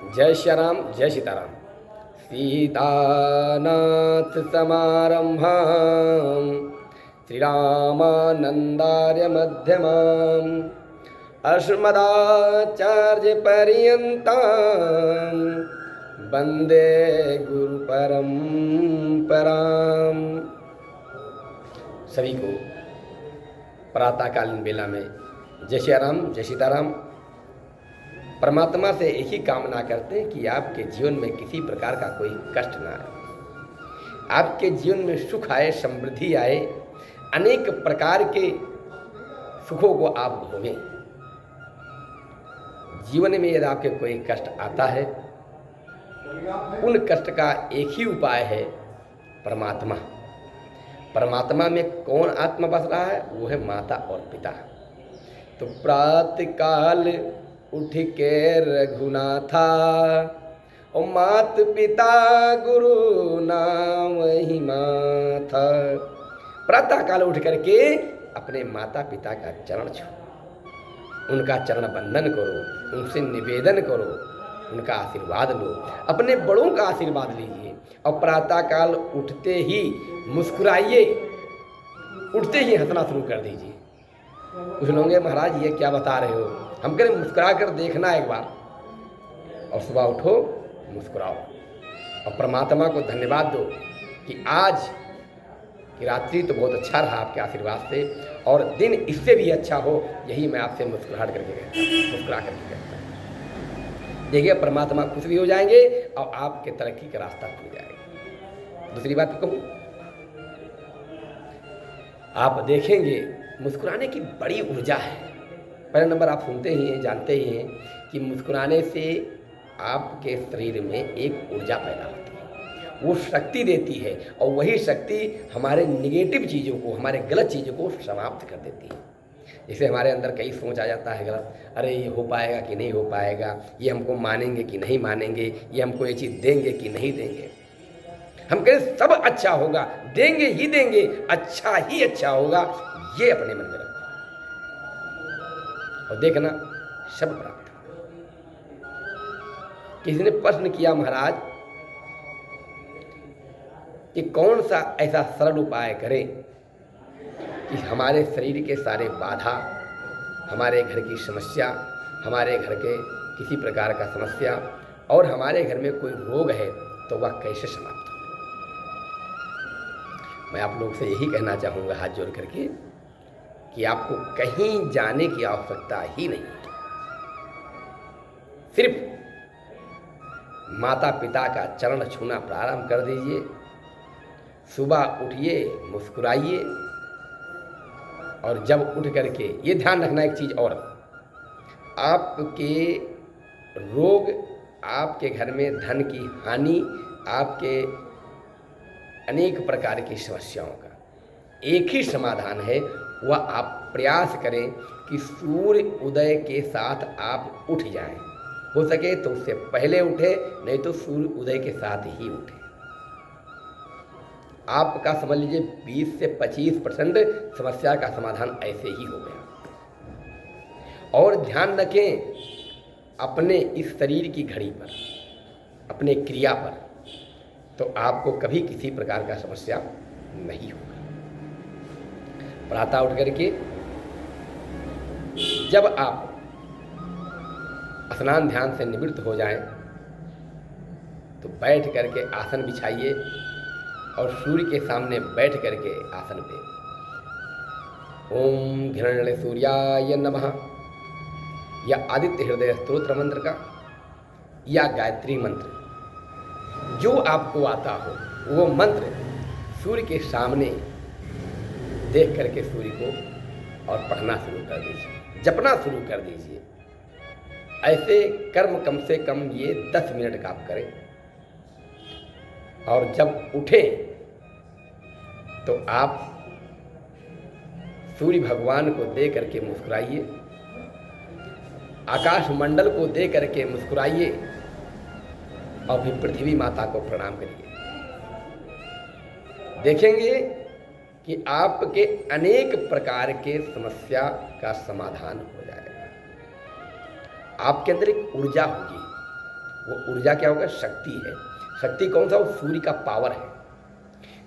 जय श्री राम, जय सीताराम। सीतानाथ समारंभां श्रीरामानंदार्य मध्यमाम् अस्मदाचार्य पर्यन्तां वंदे गुरु परंपराम्। सभी को प्रातःकालीन बेला में जय श्री राम, जय सीताराम। परमात्मा से एक ही कामना करते हैं कि आपके जीवन में किसी प्रकार का कोई कष्ट ना आए, आपके जीवन में सुख आए, समृद्धि आए, अनेक प्रकार के सुखों को आप भोगें। जीवन में यदि आपके कोई कष्ट आता है, उन कष्ट का एक ही उपाय है परमात्मा। परमात्मा में कौन आत्मा बस रहा है? वो है माता और पिता। तो प्रातःकाल उठ के रघुनाथा और मात पिता गुरु नाम ही माथा। प्रातःकाल उठ करके अपने माता पिता का चरण छू, उनका चरण बंदन करो, उनसे निवेदन करो, उनका आशीर्वाद लो, अपने बड़ों का आशीर्वाद लीजिए। और प्रातःकाल उठते ही मुस्कुराइए, उठते ही हंसना शुरू कर दीजिए। कुछ लोग महाराज ये क्या बता रहे हो? हम करें मुस्कुरा कर देखना एक बार, और सुबह उठो मुस्कुराओ और परमात्मा को धन्यवाद दो कि आज की रात्रि तो बहुत अच्छा रहा आपके आशीर्वाद से, और दिन इससे भी अच्छा हो, यही मैं आपसे मुस्कुरा करके कहता हूँ। देखिए परमात्मा खुश भी हो जाएंगे और आपके तरक्की का रास्ता खुल जाएगा। दूसरी बात कहूँ, आप देखेंगे मुस्कुराने की बड़ी ऊर्जा है। पहले नंबर आप सुनते ही हैं, जानते ही हैं कि मुस्कुराने से आपके शरीर में एक ऊर्जा पैदा होती है, वो शक्ति देती है, और वही शक्ति हमारे निगेटिव चीज़ों को, हमारे गलत चीज़ों को समाप्त कर देती है। जैसे हमारे अंदर कई सोच आ जाता है गलत, अरे ये हो पाएगा कि नहीं हो पाएगा, ये हमको मानेंगे कि नहीं मानेंगे, ये हमको ये चीज़ देंगे कि नहीं देंगे। हम कहें सब अच्छा होगा, देंगे ही देंगे, अच्छा ही अच्छा होगा, ये अपने मन में रखो और देखना सब प्राप्त हो। किसी ने प्रश्न किया, महाराज कि कौन सा ऐसा सरल उपाय करें कि हमारे शरीर के सारे बाधा, हमारे घर की समस्या, हमारे घर के किसी प्रकार का समस्या और हमारे घर में कोई रोग है तो वह कैसे समाप्त हो। मैं आप लोग से यही कहना चाहूँगा हाथ जोड़ करके कि आपको कहीं जाने की आवश्यकता ही नहीं, सिर्फ माता पिता का चरण छूना प्रारंभ कर दीजिए। सुबह उठिए, मुस्कुराइए, और जब उठ करके ये ध्यान रखना एक चीज़ और, आपके रोग, आपके घर में धन की हानि, आपके अनेक प्रकार की समस्याओं का एक ही समाधान है, वह आप प्रयास करें कि सूर्य उदय के साथ आप उठ जाएं। हो सके तो उससे पहले उठे, नहीं तो सूर्य उदय के साथ ही उठे। आपका समझ लीजिए 20 से 25% समस्या का समाधान ऐसे ही हो गया। और ध्यान रखें अपने इस शरीर की घड़ी पर, अपने क्रिया पर, तो आपको कभी किसी प्रकार का समस्या नहीं होगा। प्रातः उठ करके जब आप स्नान ध्यान से निवृत्त हो जाएं, तो बैठ करके आसन बिछाइए और सूर्य के सामने बैठ करके आसन पे ओम हिरण्य सूर्याय नमः या आदित्य हृदय स्तोत्र मंत्र का या गायत्री मंत्र, जो आपको आता हो वो मंत्र सूर्य के सामने देख करके सूर्य को और पढ़ना शुरू कर दीजिए, जपना शुरू कर दीजिए। ऐसे कर्म कम से कम ये 10 मिनट का आप करें, और जब उठें तो आप सूर्य भगवान को दे करके मुस्कुराइए, आकाश मंडल को दे करके मुस्कुराइए, और फिर पृथ्वी माता को प्रणाम करिए। देखेंगे कि आपके अनेक प्रकार के समस्या का समाधान हो जाएगा। आपके अंदर एक ऊर्जा होगी, वो ऊर्जा क्या होगा? शक्ति है। शक्ति कौन सा? वो सूर्य का पावर है।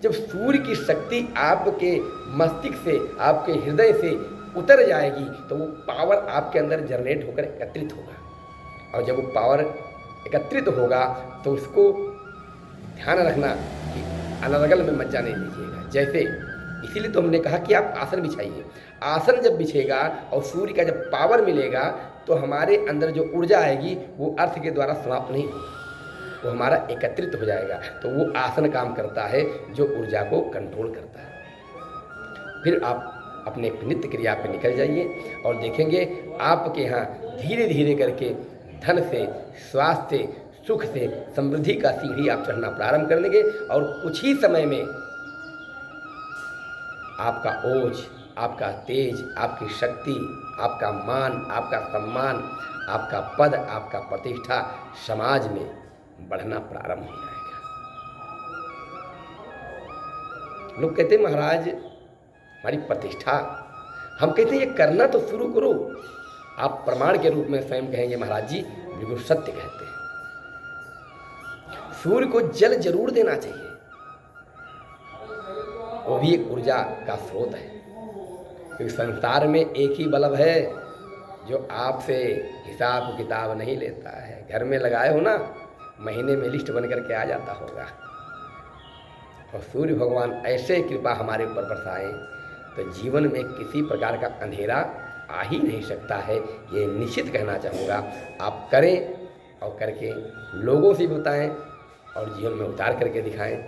जब सूर्य की शक्ति आपके मस्तिष्क से, आपके हृदय से उतर जाएगी तो वो पावर आपके अंदर जनरेट होकर एकत्रित होगा, और जब वो पावर एकत्रित होगा तो उसको ध्यान रखना कि अनर्गल में मत जाने दीजिएगा। जैसे इसीलिए तो हमने कहा कि आप आसन बिछाइए। आसन जब बिछेगा और सूर्य का जब पावर मिलेगा तो हमारे अंदर जो ऊर्जा आएगी वो अर्थ के द्वारा समाप्त नहीं होगा, वो हमारा एकत्रित हो जाएगा। तो वो आसन काम करता है जो ऊर्जा को कंट्रोल करता है। फिर आप अपने नित्य क्रिया पे निकल जाइए और देखेंगे आपके यहाँ धीरे धीरे करके धन से, स्वास्थ्य से, सुख से, समृद्धि का सीढ़ी आप चढ़ना प्रारंभ कर देंगे, और कुछ ही समय में आपका ओज, आपका तेज, आपकी शक्ति, आपका मान, आपका सम्मान, आपका पद, आपका प्रतिष्ठा समाज में बढ़ना प्रारंभ हो जाएगा। लोग कहते हैं महाराज हमारी प्रतिष्ठा, हम कहते हैं ये करना तो शुरू करो। आप प्रमाण के रूप में स्वयं कहेंगे महाराज जी बिल्कुल सत्य कहते हैं। सूर्य को जल जरूर देना चाहिए, वो भी एक ऊर्जा का स्रोत है, क्योंकि संसार में एक ही बल्ब है जो आपसे हिसाब किताब नहीं लेता है। घर में लगाए हो ना, महीने में लिस्ट बन करके आ जाता होगा। और सूर्य भगवान ऐसे कृपा हमारे ऊपर बरसाएं तो जीवन में किसी प्रकार का अंधेरा आ ही नहीं सकता है। ये निश्चित कहना चाहूँगा। आप करें और करके लोगों से बताएं और जीवन में उतार करके दिखाएं,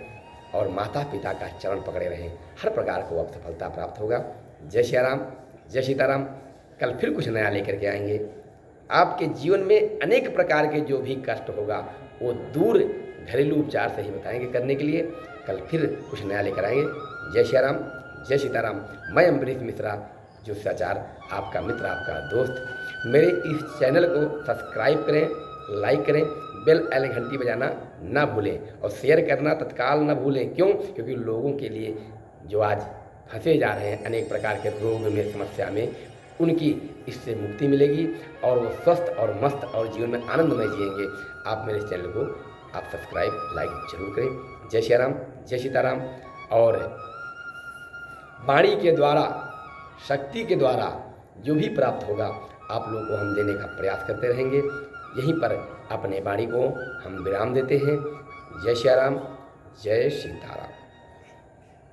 और माता पिता का चरण पकड़े रहें। हर प्रकार को अब सफलता प्राप्त होगा। जय श्री राम, जय सीताराम। कल फिर कुछ नया लेकर के आएंगे। आपके जीवन में अनेक प्रकार के जो भी कष्ट होगा वो दूर घरेलू उपचार से ही बताएंगे करने के लिए। कल फिर कुछ नया लेकर आएंगे। जय श्री राम, जय सीताराम। मैं अम्बरीश मिश्रा, जो सचार आपका मित्र, आपका दोस्त। मेरे इस चैनल को सब्सक्राइब करें, लाइक करें, बेल आइकन घंटी बजाना ना भूलें, और शेयर करना तत्काल ना भूलें। क्यों? क्योंकि लोगों के लिए जो आज फंसे जा रहे हैं अनेक प्रकार के रोग में, समस्या में, उनकी इससे मुक्ति मिलेगी और वो स्वस्थ और मस्त और जीवन में आनंदमय जिएंगे। आप मेरे चैनल को आप सब्सक्राइब, लाइक जरूर करें। जय श्री राम, जय सीताराम। और वाणी के द्वारा, शक्ति के द्वारा जो भी प्राप्त होगा आप लोगों को हम देने का प्रयास करते रहेंगे। यहीं पर अपने वाणी को हम विराम देते हैं। जय श्री राम, जय सीताराम।